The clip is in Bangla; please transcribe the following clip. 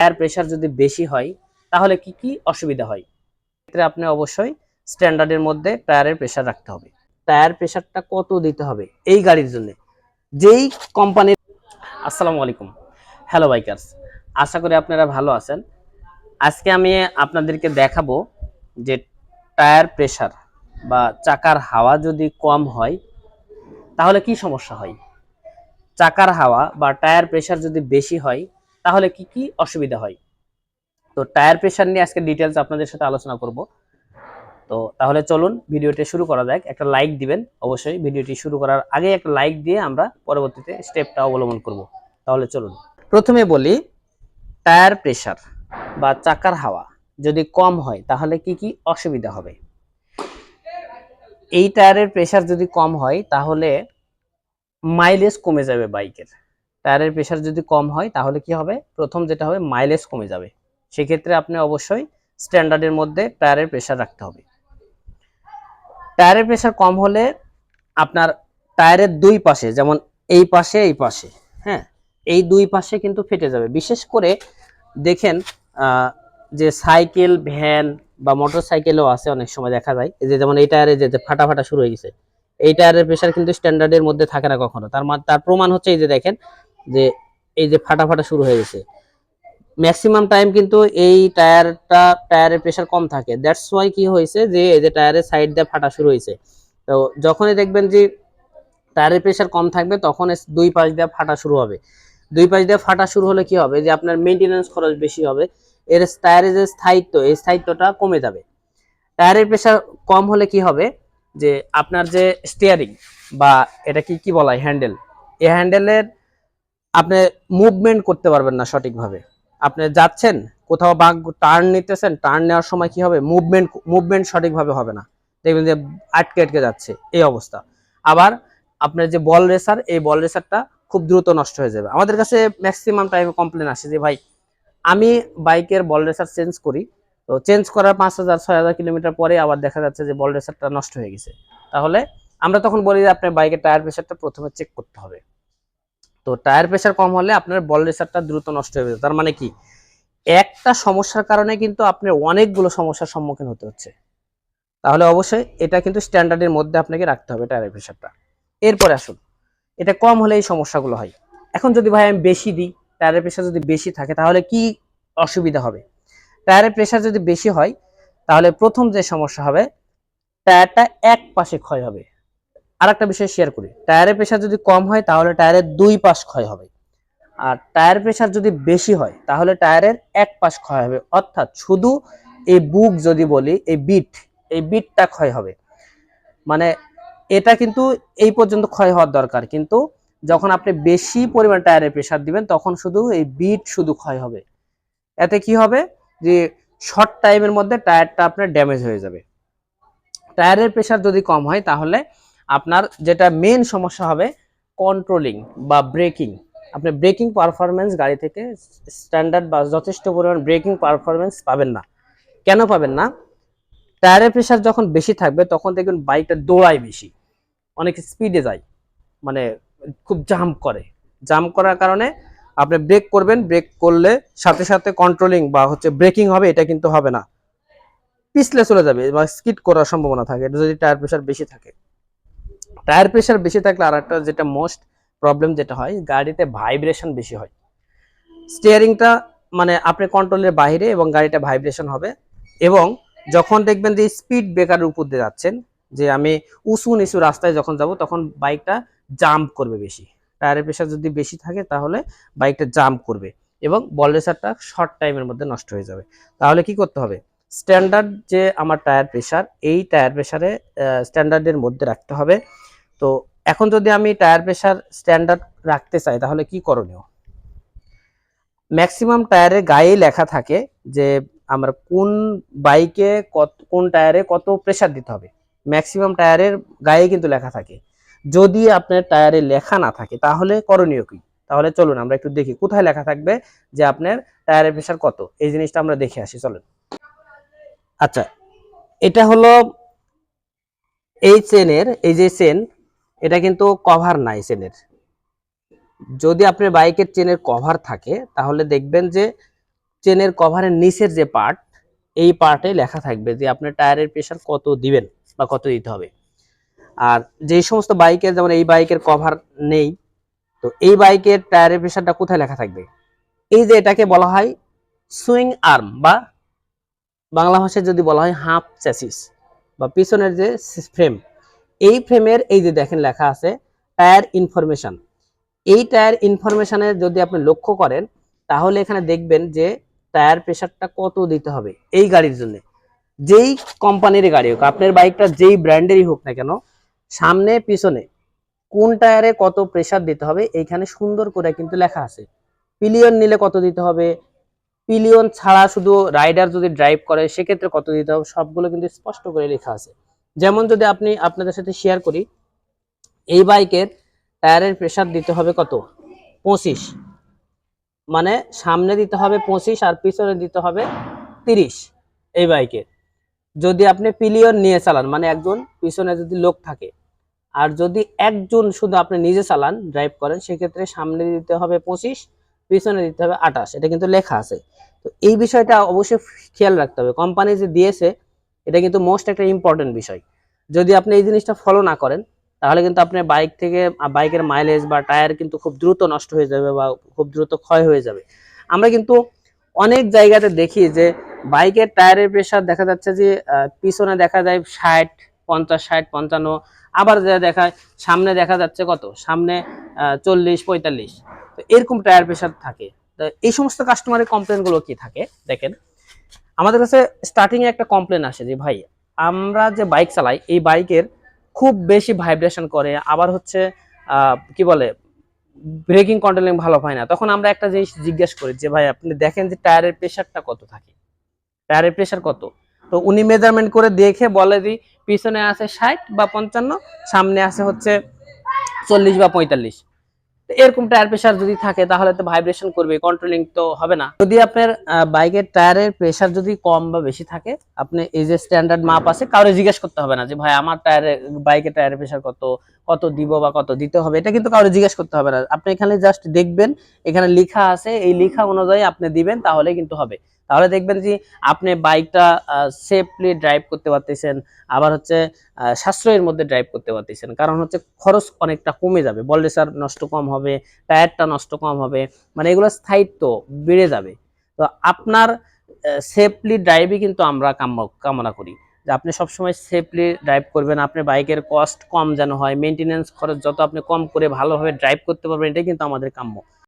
টায়ার প্রেসার যদি বেশি হয় তাহলে কি কি অসুবিধা হয়? ক্ষেত্রে আপনি অবশ্যই স্ট্যান্ডার্ডের মধ্যে টায়ারের প্রেসার রাখতে হবে। টায়ার প্রেসারটা কত দিতে হবে এই গাড়ির জন্য, যেই কোম্পানির। আসসালামু আলাইকুম, হ্যালো বাইকার্স, আশা করি আপনারা ভালো আছেন। আজকে আমি আপনাদেরকে দেখাবো যে টায়ার প্রেসার বা চাকার হাওয়া যদি কম হয় তাহলে কি সমস্যা হয়, চাকার হাওয়া বা টায়ার প্রেসার যদি বেশি হয় তাহলে কি কি অসুবিধা হয়। তো টায়ার প্রেসার নিয়ে আজকে ডিটেলস আপনাদের সাথে আলোচনা করব। তো তাহলে চলুন ভিডিওটি শুরু করা যাক। একটা লাইক দিবেন অবশ্যই, ভিডিওটি শুরু করার আগে একটা লাইক দিয়ে আমরা পরবর্তীতে স্টেপটা অবলম্বন করব। তাহলে চলুন প্রথমে বলি, টায়ার প্রেসার বা চাকার হাওয়া যদি কম হয় তাহলে কি কি অসুবিধা হবে। এই টায়ারের প্রেসার যদি কম হয় তাহলে মাইলেজ কমে যাবে বাইকের। টায়ারের প্রেসার যদি কম হয় তাহলে কি হবে, প্রথম যেটা হবে মাইলেজ কমে যাবে। সেক্ষেত্রে আপনি অবশ্যই স্ট্যান্ডার্ডের মধ্যে টায়ারের প্রেসার রাখতে হবে। টায়ারের প্রেসার কম হলে আপনার টায়ারের দুই পাশে, যেমন এই পাশে এই পাশে, হ্যাঁ, এই দুই পাশে কিন্তু ফেটে যাবে। বিশেষ করে দেখেন যে সাইকেল, ভ্যান বা মোটর সাইকেলও আছে, অনেক সময় দেখা যায় এই যে যেমন এই টায়ারে যে ফাটা ফাটা শুরু হয়ে গেছে, এই টায়ারের প্রেসার কিন্তু স্ট্যান্ডার্ডের মধ্যে থাকে না কখনো। তার প্রমাণ হচ্ছে এই যে দেখেন যে এই যে ফাটা ফাটা শুরু হয়ে গেছে। ম্যাক্সিমাম টাইম কিন্তু এই টায়ারের প্রেসার কম থাকে। দ্যাটস ওয়াই কি হয়েছে যে এই যে টায়ারের সাইড দিয়ে ফাটা শুরু হয়েছে। তো যখনই দেখবেন যে টায়ারের প্রেসার কম থাকবে তখন দুই পাশ দিয়ে ফাটা শুরু হবে। দুই পাশ দিয়ে ফাটা শুরু হলে কি হবে, যে আপনার মেইনটেনেন্স খরচ বেশি হবে, এর টায়ারের যে স্থায়িত্ব, এই স্থায়িত্বটা কমে যাবে। টায়ারের প্রেসার কম হলে কি হবে, যে আপনার যে স্টিয়ারিং বা এটা কি কি বলা হয়, হ্যান্ডেল, এই হ্যান্ডেলের আপনি মুভমেন্ট করতে পারবেন না সঠিকভাবে। আপনি যাচ্ছেন কোথাও বা টার্ন নিতেছেন, টার্ন নেওয়ার সময় কি হবে, মুভমেন্ট সঠিকভাবে হবে না, দেখবেন যে আটকে আটকে যাচ্ছে এই অবস্থা। আবার আপনার যে বল রেসার, এই বল রেসারটা খুব দ্রুত নষ্ট হয়ে যাবে। আমাদের কাছে ম্যাক্সিমাম টাইমে কমপ্লেন আসে যে ভাই আমি বাইকের বল রেসার চেঞ্জ করি, তো চেঞ্জ করার 5,000-6,000 কিলোমিটার পরে আবার দেখা যাচ্ছে যে বল রেসারটা নষ্ট হয়ে গেছে। তাহলে আমরা তখন বলি যে আপনার বাইকের টায়ার প্রেসারটা প্রথমে চেক করতে হবে। তো টায়ার প্রেসার কম হলে আপনার বল রেসারটা দ্রুত নষ্ট হয়ে যাবে। তার মানে কি, একটা সমস্যার কারণে কিন্তু আপনার অনেকগুলো সমস্যার সম্মুখীন হতে হচ্ছে। তাহলে অবশ্যই এটা কিন্তু স্ট্যান্ডার্ডের মধ্যে আপনাকে রাখতে হবে টায়ার প্রেসারটা। এরপরে আসুন, এটা কম হলে এই সমস্যাগুলো হয়। এখন যদি ভাই আমি বেশি দিই, টায়ারের প্রেসার যদি বেশি থাকে তাহলে কি অসুবিধা হবে। টায়ারের প্রেসার যদি বেশি হয় তাহলে প্রথম যে সমস্যা হবে, টায়ারটা এক পাশে ক্ষয় হবে। আর একটা বিষয় শেয়ার করি, টায়ারের প্রেসার যদি কম হয় তাহলে টায়ারের দুই পাশ ক্ষয় হবে। আর টায়ার প্রেসার যদি বেশি হয় তাহলে টায়ারের এক পাশ ক্ষয় হবে, অর্থাৎ শুধু এই বুক যদি বলি, এই বিটটা ক্ষয় হবে। মানে এটা কিন্তু এই পর্যন্ত ক্ষয় হওয়ার দরকার, কিন্তু যখন আপনি বেশি পরিমাণ টায়ারের প্রেসার দিবেন তখন শুধু এই বিট শুধু ক্ষয় হবে। এতে কি হবে, যে শর্ট টাইমের মধ্যে টায়ারটা আপনার ড্যামেজ হয়ে যাবে। টায়ারের প্রেসার যদি কম হয় তাহলে আপনার যেটা মেন সমস্যা হবে, কন্ট্রোলিং বা ব্রেকিং। আপনি ব্রেকিং পারফরমেন্স গাড়ি থেকে স্ট্যান্ডার্ড বা যথেষ্ট পরিমাণ ব্রেকিং পারফরমেন্স পাবেন না। কেন পাবেন না, টায়ারের প্রেসার যখন বেশি থাকবে তখন দেখবেন বাইকটা দৌড়ায় বেশি, অনেক স্পিডে যায়, মানে খুব জাম্প করার কারণে আপনি ব্রেক করবেন, ব্রেক করলে সাথে সাথে কন্ট্রোলিং বা ব্রেকিং হবে, এটা কিন্তু হবে না, পিছলে চলে যাবে বা স্কিড করার সম্ভাবনা থাকে, এটা যদি টায়ার প্রেসার বেশি থাকে। টায়ার প্রেসার বেশি থাকলে আর একটা যেটা মোস্ট প্রবলেম যেটা হয়, গাড়িতে ভাইব্রেশন বেশি হয়। স্টিয়ারিংটা মানে আপনি কন্ট্রোলের বাইরে এবং গাড়িটা ভাইব্রেশন হবে। এবং যখন দেখবেন যে স্পিড ব্রেকারের উপর দিয়ে যাচ্ছেন, যে আমি উঁচু নিচু রাস্তায় যখন যাব তখন বাইকটা জাম্প করবে বেশি। টায়ারের প্রেসার যদি বেশি থাকে তাহলে বাইকটা জাম্প করবে এবং বল রেসারটা শর্ট টাইমের মধ্যে নষ্ট হয়ে যাবে। তাহলে কি করতে হবে, স্ট্যান্ডার্ড যে আমার টায়ার প্রেসার, এই টায়ার প্রেসারে স্ট্যান্ডার্ডের মধ্যে রাখতে হবে। তো এখন যদি আমি টায়ার প্রেসার স্ট্যান্ডার্ড রাখতে চাই তাহলে কি করণীয়। ম্যাক্সিমাম টায়ারের গায়ে লেখা থাকে যে আমরা কোন বাইকে কোন টায়ারে কত প্রেসার দিতে হবে, ম্যাক্সিমাম টায়ারের গায়ে কিন্তু লেখা থাকে। যদি আপনার টায়ারে লেখা না থাকে তাহলে করণীয় কি, তাহলে চলুন আমরা একটু দেখি কোথায় লেখা থাকবে যে আপনার টায়ারের প্রেসার কত, এই জিনিসটা আমরা দেখে আসি চলুন। আচ্ছা, এটা হলো এই চেনের, এই যে চেন, এটা কিন্তু কভার নাই চেনের। যদি আপনার বাইকের চেনের কভার থাকে তাহলে দেখবেন যে চেনের কভারের নিচের যে পার্ট, এই পার্টে লেখা থাকবে যে আপনার টায়ারের প্রেসার কত দিবেন বা কত দিতে হবে। আর যেই সমস্ত বাইকের, যেমন এই বাইকের কভার নেই, তো এই বাইকের টায়ারের প্রেসারটা কোথায় লেখা থাকবে? এই যে এটাকে বলা হয় সুইং আর্ম, বা বাংলা ভাষায় যদি বলা হয় হাফ চ্যাসিস, বা পিছনের যে ফ্রেম, এই ফ্রেমের এই যে দেখেন লেখা আছে টায়ার ইনফরমেশন। এই টায়ার ইনফরমেশনে যদি আপনি লক্ষ্য করেন, তাহলে এখানে দেখবেন যে টায়ার প্রেসারটা কত দিতে হবে এই গাড়ির জন্য। যেই কোম্পানির গাড়ি হোক, আপনার বাইকটা যেই ব্র্যান্ডেরই হোক না কেন, সামনে পিছনে কোন টায়ারে কত প্রেসার দিতে হবে এইখানে সুন্দর করে কিন্তু লেখা আছে। পিলিয়ন নিলে কত দিতে হবে, পিলিয়ন ছাড়া শুধু রাইডার যদি ড্রাইভ করে সেক্ষেত্রে কত দিতে হবে, সবগুলো কিন্তু স্পষ্ট করে লেখা আছে। যেমন যদি আপনি আপনাদের সাথে শেয়ার করি, এই বাইকের টায়ারের প্রেসার দিতে হবে কত, 25, মানে সামনে দিতে হবে 25 আর পিছনে দিতে হবে 30 এই বাইকের। যদি আপনি পিলিয়ন নিয়ে চালান, মানে একজন পিছনে যদি লোক থাকে, আর যদি একজন শুধু আপনি নিজে চালান, ড্রাইভ করেন, সেক্ষেত্রে সামনে দিতে হবে 25, পিছনে দিতে হবে 28। এটা কিন্তু লেখা আছে। তো এই বিষয়টা অবশ্যই খেয়াল রাখতে হবে, কোম্পানি যে দিয়েছে এটা কিন্তু মোস্ট একটা ইম্পর্টেন্ট বিষয়। যদি আপনি এই জিনিসটা ফলো না করেন, তাহলে কিন্তু আপনার বাইক থেকে বাইকের মাইলেজ বা টায়ার কিন্তু খুব দ্রুত নষ্ট হয়ে যাবে বা খুব দ্রুত ক্ষয় হয়ে যাবে। আমরা কিন্তু অনেক জায়গাতে দেখি যে বাইকের টায়ারের প্রেসার দেখা যাচ্ছে যে পিছনে দেখা যায় 60, 50, 60, 55, আবার যা দেখায় সামনে দেখা যাচ্ছে কত, সামনে 40, 45। তো এরকম টায়ার প্রেসার থাকে। তো এই সমস্ত কাস্টমারের কমপ্লেন গুলো কি থাকে দেখেন, আমাদের কাছে স্টার্টিং এ একটা কমপ্লেন আসে যে ভাই আমরা যে বাইক চালাই এই বাইকের খুব বেশি ভাইব্রেশন করে, আবার হচ্ছে কি বলে ব্রেকিং কন্ট্রোলিং ভালো হয় না। তখন আমরা একটা জিনিস জিজ্ঞেস করি যে ভাই আপনি দেখেন যে টায়ারের প্রেসারটা কত থাকে, টায়ারের প্রেসার কত। তো উনি মেজারমেন্ট করে দেখে বলে যে পিছনে আছে 60 বা 55, সামনে আছে হচ্ছে 40 বা 45। এরকম টায়ার প্রেসার যদি থাকে তাহলে তো ভাইব্রেশন করবে, কন্ট্রোলিং তো হবে না। যদি আপনার বাইকের টায়ারের প্রেসার যদি কম বা বেশি থাকে, আপনি এই যে স্ট্যান্ডার্ড মাপ আছে, কাউরে জিজ্ঞেস করতে হবে না যে ভাই আমার টায়ারে, বাইকের টায়ারের প্রেসার কত, কত দিব বা কত দিতে হবে, এটা কিন্তু কাউরে জিজ্ঞেস করতে হবে না। আপনি এখানে জাস্ট দেখবেন এখানে লেখা আছে, এই লেখা অনুযায়ী আপনি দিবেন, তাহলে কিন্তু হবে। তাহলে দেখবেন যে আপনি বাইকটা সেফলি ড্রাইভ করতে পারতেছেন, আবার হচ্ছে সাশ্রয়ের মধ্যে ড্রাইভ করতে পারতেছেন। কারণ হচ্ছে খরচ অনেকটা কমে যাবে, বল রেসার নষ্ট কম হবে, টায়ারটা নষ্ট কম হবে, মানে এগুলো স্থায়িত্ব বেড়ে যাবে। তো আপনার সেফলি ড্রাইভই কিন্তু আমরা কামনা করি, যে আপনি সবসময় সেফলি ড্রাইভ করবেন, আপনার বাইকের কস্ট কম যেন হয়, মেনটেনেন্স খরচ যত আপনি কম করে ভালোভাবে ড্রাইভ করতে পারবেন, এটাই কিন্তু আমাদের কাম্য।